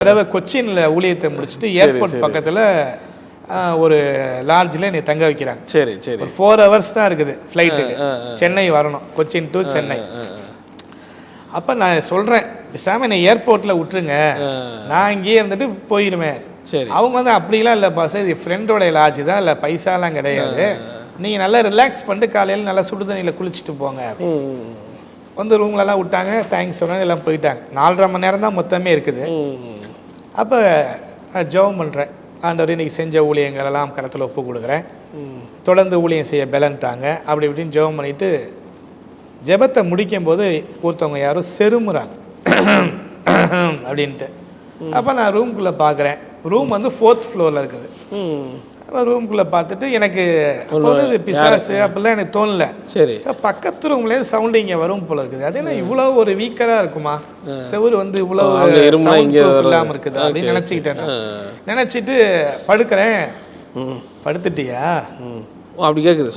தடவை கொச்சின்ல ஊழியத்தை முடிச்சுட்டு ஏர்போர்ட் பக்கத்துல ஒரு லாட்ஜில் என்னை தங்க வைக்கிறாங்க. சரி சரி. ஒரு 4 hours தான் இருக்குது ஃப்ளைட்டுக்கு. சென்னை வரணும், கொச்சின் டு சென்னை. அப்போ நான் சொல்கிறேன், பேசாமல் என்னை ஏர்போர்ட்டில் விட்டுருங்க, நான் இங்கேயே இருந்துட்டு போயிடுவேன். சரி. அவங்க வந்து அப்படிலாம் இல்லைப்பா சார், இது ஃப்ரெண்டோட லாட்ஜ் தான், இல்லை பைசாலாம் கிடையாது, நீங்கள் நல்லா ரிலாக்ஸ் பண்ணிட்டு காலையில் நல்லா சுடு தண்ணியில் குளிச்சுட்டு போங்க. வந்து ரூம்லலாம் விட்டாங்க, தேங்க்ஸ் சொன்னாங்க, எல்லாம் போயிட்டாங்க. 4.5 மணி நேரம் தான் மொத்தமே இருக்குது. அப்போ நான் ஜெபம் பண்ணுறேன், ஆண்டவர் இன்னைக்கு செஞ்ச ஊழியங்கள் எல்லாம் கரத்தில் ஒப்பு கொடுக்குறேன், தொடர்ந்து ஊழியம் செய்ய பலன் தாங்க, அப்படி இப்படின்னு ஜெபம் பண்ணிவிட்டு ஜெபத்தை முடிக்கும் போது ஒருத்தவங்க யாரும் செருமுறாங்க அப்படின்ட்டு. அப்போ நான் ரூம்குள்ளே பார்க்குறேன், ரூம் வந்து 4th floor இருக்குது. ரூம்குள்ளே பார்த்துட்டு எனக்கு அப்போது பிசாசு அப்படிலாம் எனக்கு தோணல. சரி சார், பக்கத்து ரூம்லேயே சவுண்டு இங்கே வரும் போல இருக்குது. அது என்ன இவ்வளோ ஒரு வீக்கராக இருக்குமா, செவுரு வந்து இவ்வளோ இல்லாமல் இருக்குது அப்படின்னு நினச்சிக்கிட்டேன். நினச்சிட்டு படுக்கிறேன். படுத்துட்டியா அப்படி கேட்குது.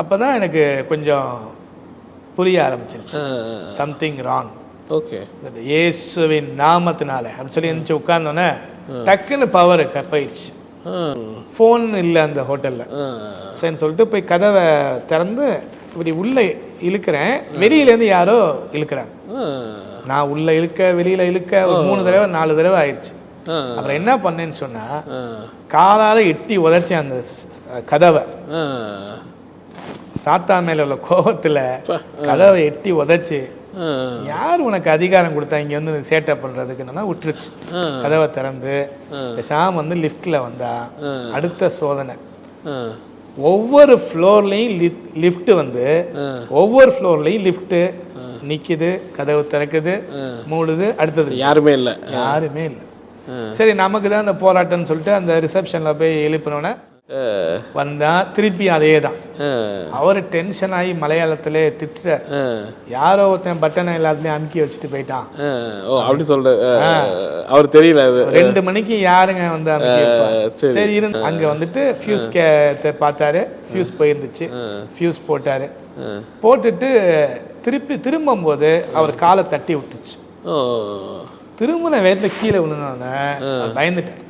அப்போ தான் எனக்கு கொஞ்சம் புரிய ஆரம்பிச்சிருச்சு, சம்திங் ராங். ஓகே, இயேசுவின் நாமத்தினால அப்படின்னு சொல்லி இருந்துச்சு. உட்கார்ந்தோன்னே டக்குன்னு பவர் போயிடுச்சு. ஃபோன் இல்லை அந்த ஹோட்டலில். சரின்னு சொல்லிட்டு போய் கதவை திறந்து இப்படி உள்ளே இழுக்கிறேன், வெளியிலேருந்து யாரோ இழுக்கிறாங்க. நான் உள்ளே இழுக்க வெளியில் இழுக்க ஒரு 3 தடவை 4 தடவை ஆயிடுச்சு. அப்புறம் என்ன பண்ணேன்னு சொன்னால், காலால் எட்டி உதச்சேன் அந்த கதவை. சாத்தா மேல உள்ள கோபத்தில் கதவை எட்டி உதச்சு, யார் உனக்கு அதிகாரம் கொடுத்தா இங்கே வந்து சேட்டை பண்ணுறதுக்குன்னா விட்டுருச்சு. கதவை திறந்து பேசாம வந்து லிஃப்டில் வந்தா அடுத்த சோதனை. ஒவ்வொரு ஃப்ளோர்லேயும் லிஃப்ட் வந்து ஒவ்வொரு ஃப்ளோர்லேயும் லிஃப்ட்டு நிற்குது, கதவு திறக்குது, மூடுது, அடுத்தது யாருமே இல்லை. யாருமே இல்லை. சரி, நமக்கு தான் அந்த போராட்டம்னு சொல்லிட்டு அந்த ரிசப்ஷனில் போய் எழுப்பினோன்னே வந்தா திருப்பி அதே தான். அவர் டென்ஷன் ஆகி மலையாளத்திலே திட்டுறார், யாரோ ஒருத்தன் பட்டனை எல்லாத்தையும் அமுக்கி வச்சுட்டு போயிட்டான் அப்படி சொல்ற. அவர் தெரியல 2 மணிக்கு யாருங்க வந்து சரி இருந்து அங்க வந்துட்டு ஃபியூஸ் பார்த்தாரு, ஃபியூஸ் போயிருந்துச்சு, ஃபியூஸ் போட்டாரு. போட்டுட்டு திரும்பும் போது அவர் காலை தட்டி விட்டுச்சு. திரும்பின வேகத்துல கீழே விழுந்தோன்னே பயந்துட்டார்.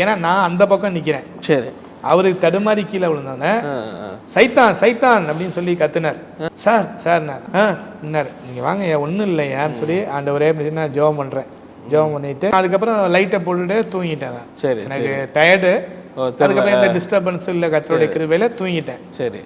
ஏன்னா நான் அந்த பக்கம் நிக்கிறேன். சரி, அவருக்கு தடுமாறி கீழே விழுந்தோன்னே சைத்தான் சைத்தான் அப்படின்னு சொல்லி கத்துனார். சார் சார் நீங்க வாங்க, ஒன்றும் இல்லையான்னு சொல்லி ஆண்டவரே அப்படின்னு நான் ஜெபம் பண்றேன். ஜெபம் பண்ணிட்டு அதுக்கப்புறம் லைட்டை போட்டுட்டு தூங்கிட்டேன். சரி, எனக்கு டயர்டு. அதுக்கப்புறம் எந்த டிஸ்டர்பன்ஸும் இல்லை, கர்த்தருடைய கிருபையில தூங்கிட்டேன். சரி.